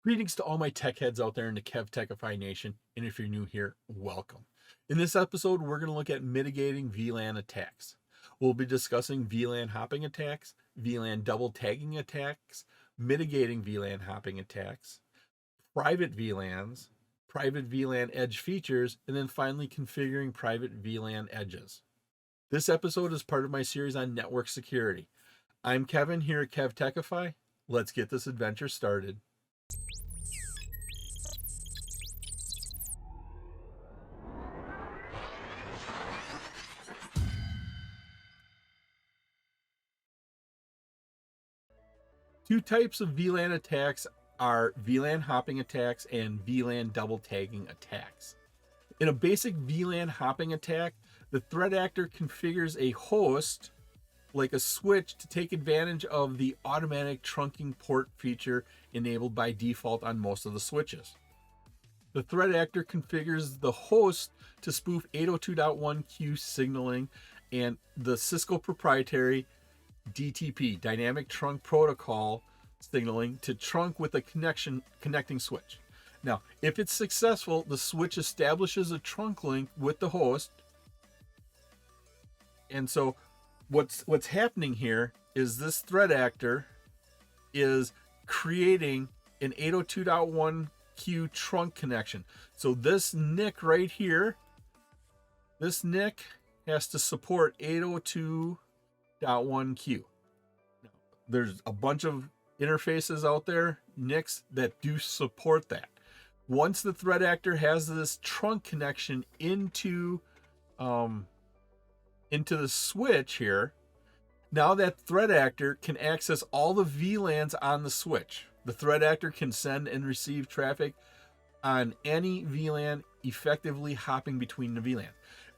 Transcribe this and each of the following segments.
Greetings to all my tech heads out there in the KevTechify Nation, and if you're new here, welcome. In this episode, we're going to look at mitigating VLAN attacks. We'll be discussing VLAN hopping attacks, VLAN double tagging attacks, mitigating VLAN hopping attacks, private VLANs, private VLAN edge features, and then finally configuring private VLAN edges. This episode is part of my series on network security. I'm Kevin here at KevTechify. Let's get this adventure started. Two types of VLAN attacks are VLAN hopping attacks and VLAN double tagging attacks. In a basic VLAN hopping attack, the threat actor configures a host like a switch to take advantage of the automatic trunking port feature enabled by default on most of the switches. The threat actor configures the host to spoof 802.1q signaling and the Cisco proprietary DTP, Dynamic Trunk Protocol signaling, to trunk with a connecting switch. Now, if it's successful, the switch establishes a trunk link with the host. And so what's happening here is this threat actor is creating an 802.1q trunk connection. So this NIC right here, this NIC has to support 802.1q. Now, there's a bunch of interfaces out there, NICs, that do support that. Once the threat actor has this trunk connection into the switch here, now that threat actor can access all the VLANs on the switch. The threat actor can send and receive traffic on any VLAN, effectively hopping between the VLAN.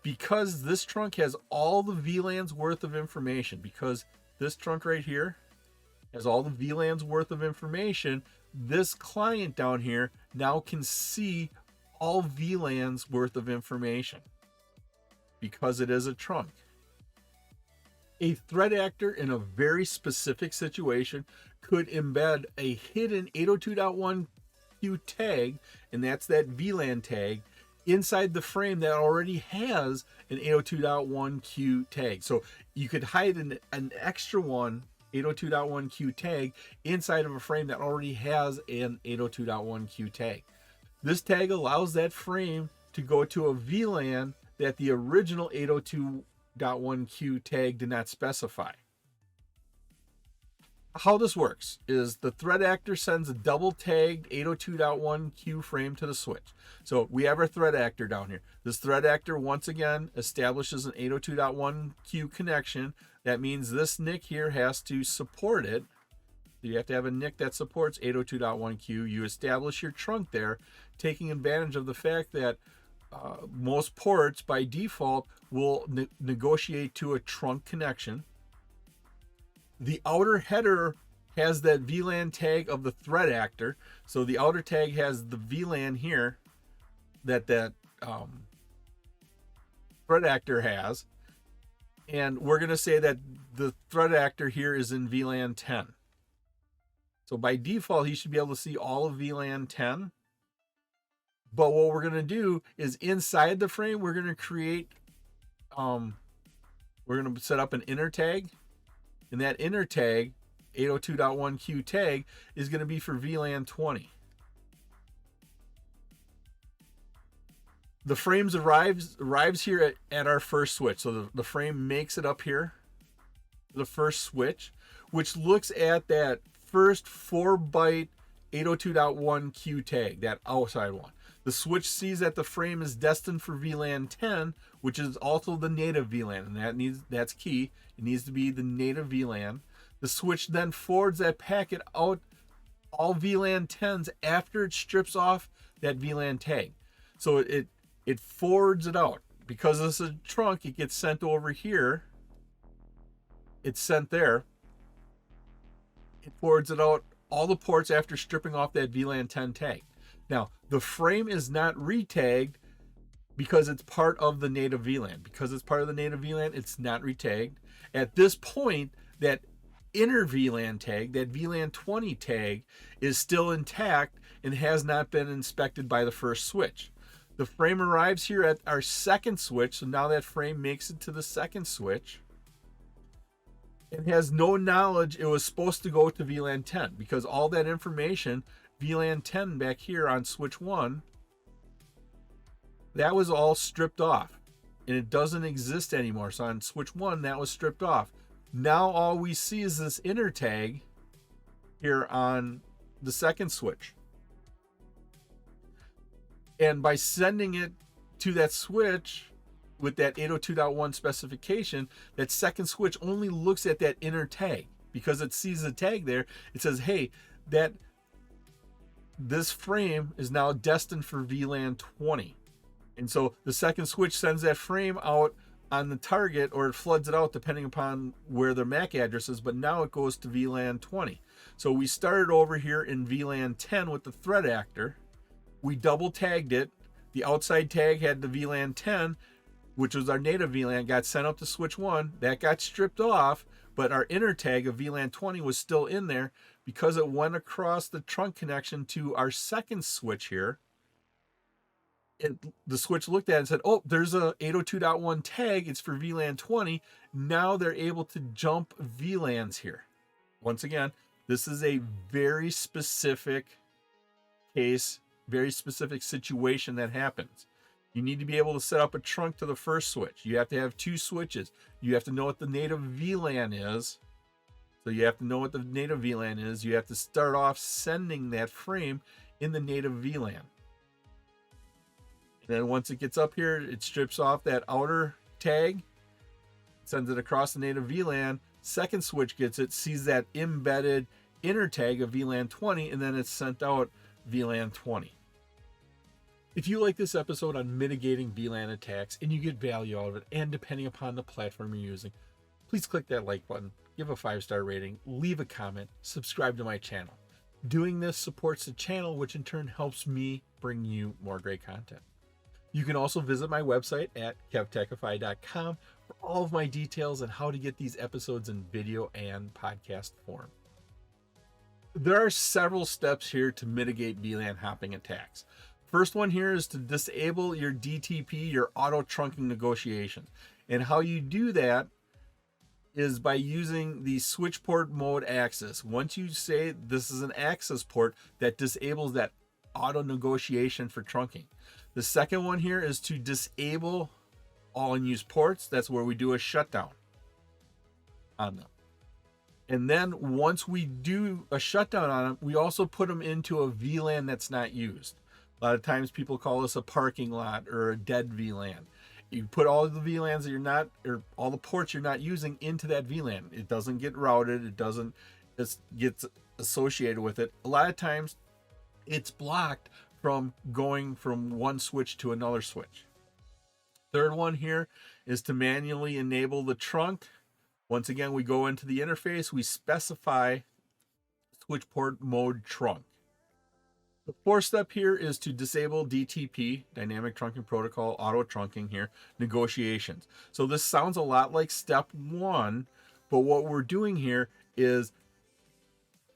Because this trunk has all the VLANs worth of information, because this trunk right here has all the VLANs worth of information, this client down here now can see all VLANs worth of information because it is a trunk. A threat actor in a very specific situation could embed a hidden 802.1q tag, and that's that VLAN tag, inside the frame that already has an 802.1q tag. So you could hide an extra one, 802.1q tag, inside of a frame that already has an 802.1q tag. This tag allows that frame to go to a VLAN that the original 802.1q tag did not specify. How this works is the threat actor sends a double tagged 802.1q frame to the switch. So we have our threat actor down here. This threat actor once again establishes an 802.1q connection. That means this NIC here has to support it. You have to have a NIC that supports 802.1q. You establish your trunk there, taking advantage of the fact that most ports by default will negotiate to a trunk connection. The outer header has that VLAN tag of the threat actor. So the outer tag has the VLAN here that threat actor has. And we're going to say that the threat actor here is in VLAN 10. So by default, he should be able to see all of VLAN 10. But what we're going to do is inside the frame, we're going to create, we're going to set up an inner tag. And that inner tag, 802.1q tag, is going to be for VLAN 20. The frames arrives here at our first switch. So the frame makes it up here, the first switch, which looks at that first 4-byte 802.1q tag, that outside one. The switch sees that the frame is destined for VLAN 10, which is also the native VLAN, and that's key. It needs to be the native VLAN. The switch then forwards that packet out all VLAN 10s after it strips off that VLAN tag. So it forwards it out. Because this is a trunk, it gets sent over here. It's sent there. It forwards it out all the ports after stripping off that VLAN 10 tag. Now, the frame is not retagged because it's part of the native VLAN. Because it's part of the native VLAN, it's not retagged. At this point, that inner VLAN tag, that VLAN 20 tag, is still intact and has not been inspected by the first switch. The frame arrives here at our second switch, so now that frame makes it to the second switch and has no knowledge it was supposed to go to VLAN 10, because all that information, VLAN 10 back here on switch 1, that was all stripped off and it doesn't exist anymore. So on switch 1, that was stripped off. Now all we see is this inner tag here on the second switch. And by sending it to that switch with that 802.1 specification, that second switch only looks at that inner tag because it sees the tag there. It says, hey, this frame is now destined for VLAN 20. And so the second switch sends that frame out on the target, or it floods it out depending upon where their MAC address is, but now it goes to VLAN 20. So we started over here in VLAN 10 with the threat actor. We double tagged it. The outside tag had the VLAN 10, which was our native VLAN, got sent up to switch 1. That got stripped off, but our inner tag of VLAN 20 was still in there because it went across the trunk connection to our second switch here. The switch looked at it and said, oh, there's a 802.1 tag. It's for VLAN 20. Now they're able to jump VLANs here. Once again, this is a very specific case, very specific situation that happens. You need to be able to set up a trunk to the first switch. You have to have 2 switches. You have to know what the native VLAN is. So you have to know what the native VLAN is. You have to start off sending that frame in the native VLAN. And then once it gets up here, it strips off that outer tag, sends it across the native VLAN. Second switch gets it, sees that embedded inner tag of VLAN 20, and then it's sent out VLAN 20. If you like this episode on mitigating VLAN attacks and you get value out of it, and depending upon the platform you're using, please click that like button, give a 5-star rating, leave a comment, subscribe to my channel. Doing this supports the channel, which in turn helps me bring you more great content. You can also visit my website at KevTechify.com for all of my details on how to get these episodes in video and podcast form. There are several steps here to mitigate VLAN hopping attacks. First one here is to disable your DTP, your auto trunking negotiations. And how you do that is by using the switch port mode access. Once you say this is an access port, that disables that auto negotiation for trunking. The second one here is to disable all unused ports. That's where we do a shutdown on them. And then once we do a shutdown on them, we also put them into a VLAN that's not used. A lot of times people call this a parking lot or a dead VLAN. You put all of the VLANs that you're not, or all the ports you're not using into that VLAN. It doesn't get routed. It doesn't, it gets associated with it. A lot of times it's blocked from going from one switch to another switch. Third one here is to manually enable the trunk. Once again, we go into the interface, we specify switch port mode trunk. The fourth step here is to disable DTP, Dynamic Trunking Protocol, auto trunking here, negotiations. So this sounds a lot like step 1, but what we're doing here is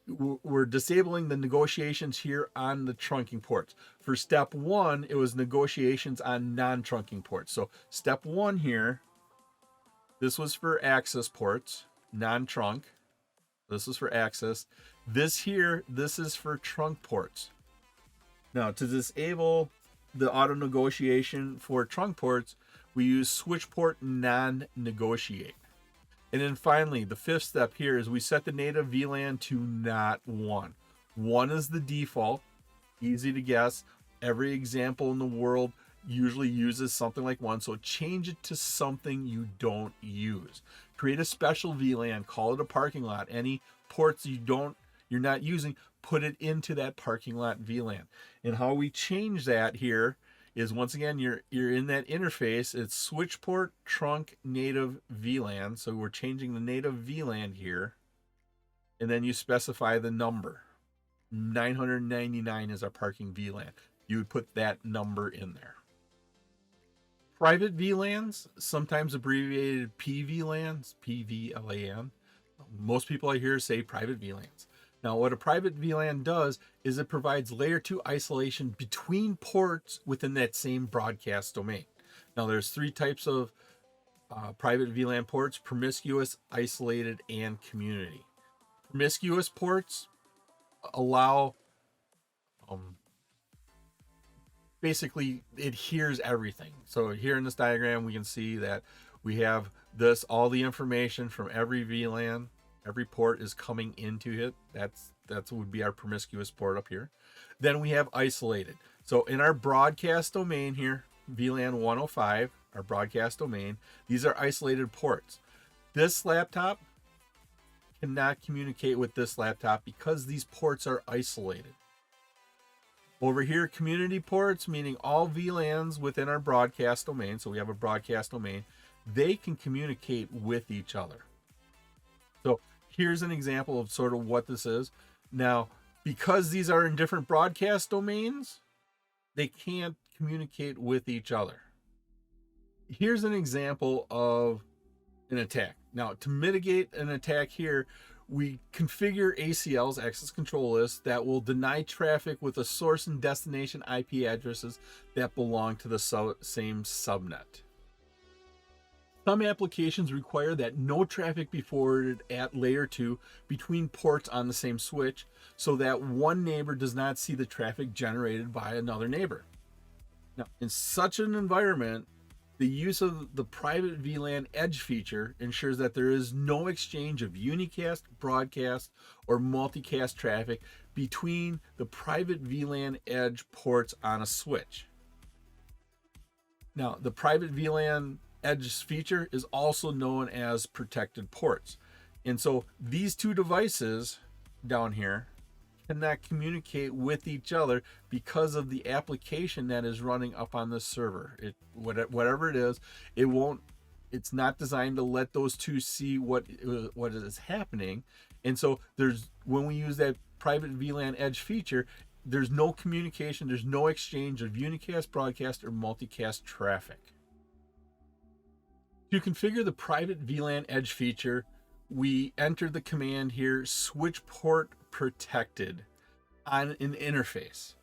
we're disabling the negotiations here on the trunking ports. For step 1, it was negotiations on non-trunking ports. So step 1 here, this was for access ports, non-trunk. This is for access. This here, this is for trunk ports. Now, to disable the auto negotiation for trunk ports, we use switch port non-negotiate. And then finally, the fifth step here is we set the native VLAN to not 1. 1 is the default, easy to guess. Every example in the world usually uses something like 1, so change it to something you don't use. Create a special VLAN, call it a parking lot. Any ports you're not using, put it into that parking lot VLAN. And how we change that here is, once again, you're in that interface. It's switch port trunk native VLAN. So we're changing the native VLAN here. And then you specify the number. 999 is our parking VLAN. You would put that number in there. Private VLANs, sometimes abbreviated PVLANs, PVLAN. most people I hear say private VLANs. Now, what a private VLAN does is it provides layer 2 isolation between ports within that same broadcast domain. Now, there's 3 types of private VLAN ports: promiscuous, isolated, and community. Promiscuous ports allow, basically, it hears everything. So here in this diagram, we can see that we have all the information from every VLAN. Every port is coming into it. That would be our promiscuous port up here. Then we have isolated. So in our broadcast domain here, VLAN 105, our broadcast domain, these are isolated ports. This laptop cannot communicate with this laptop because these ports are isolated. Over here, community ports, meaning all VLANs within our broadcast domain, so we have a broadcast domain, they can communicate with each other. So here's an example of sort of what this is. Now, because these are in different broadcast domains, they can't communicate with each other. Here's an example of an attack. Now, to mitigate an attack here, we configure ACLs, access control lists, that will deny traffic with a source and destination IP addresses that belong to the same subnet. Some applications require that no traffic be forwarded at layer 2 between ports on the same switch, so that one neighbor does not see the traffic generated by another neighbor. Now, in such an environment, the use of the private VLAN edge feature ensures that there is no exchange of unicast, broadcast, or multicast traffic between the private VLAN edge ports on a switch. Now, the private VLAN edge feature is also known as protected ports. And so these 2 devices down here cannot communicate with each other because of the application that is running up on the server. Whatever it is, it's not designed to let those 2 see what is happening. And so when we use that private VLAN edge feature, there's no communication, there's no exchange of unicast, broadcast, or multicast traffic. To configure the private VLAN edge feature, we enter the command here, switch port protected, on an interface.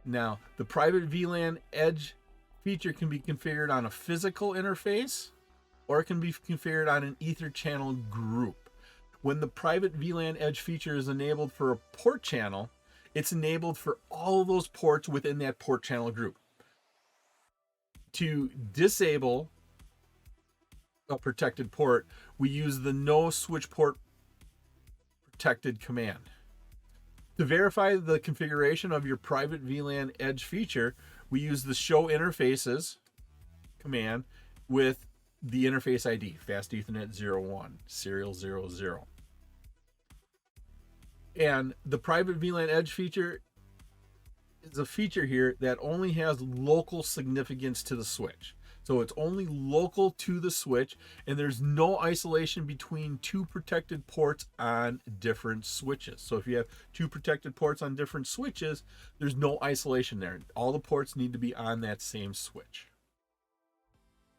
Now, the private VLAN edge feature can be configured on a physical interface, or it can be configured on an ether channel group. When the private VLAN edge feature is enabled for a port channel, it's enabled for all of those ports within that port channel group. To disable a protected port, we use the no switch port protected command. To verify the configuration of your private VLAN edge feature, we use the show interfaces command with the interface ID, fast Ethernet 01, serial 00. And the private VLAN edge feature is a feature here that only has local significance to the switch. So it's only local to the switch, and there's no isolation between 2 protected ports on different switches. So if you have 2 protected ports on different switches, there's no isolation there. All the ports need to be on that same switch.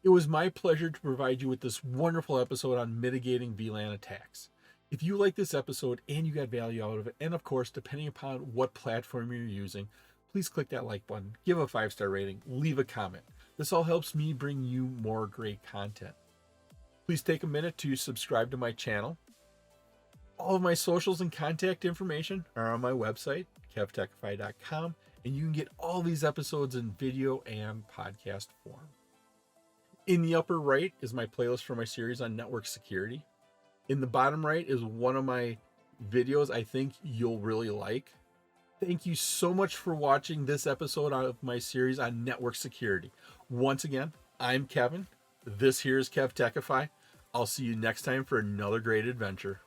It was my pleasure to provide you with this wonderful episode on mitigating VLAN attacks. If you like this episode and you got value out of it, and of course, depending upon what platform you're using, please click that like button, give a 5-star rating, leave a comment. This all helps me bring you more great content. Please take a minute to subscribe to my channel. All of my socials and contact information are on my website, KevTechify.com, and you can get all these episodes in video and podcast form. In the upper right is my playlist for my series on network security. In the bottom right is one of my videos I think you'll really like. Thank you so much for watching this episode of my series on network security. Once again, I'm Kevin. This here is KevTechify. I'll see you next time for another great adventure.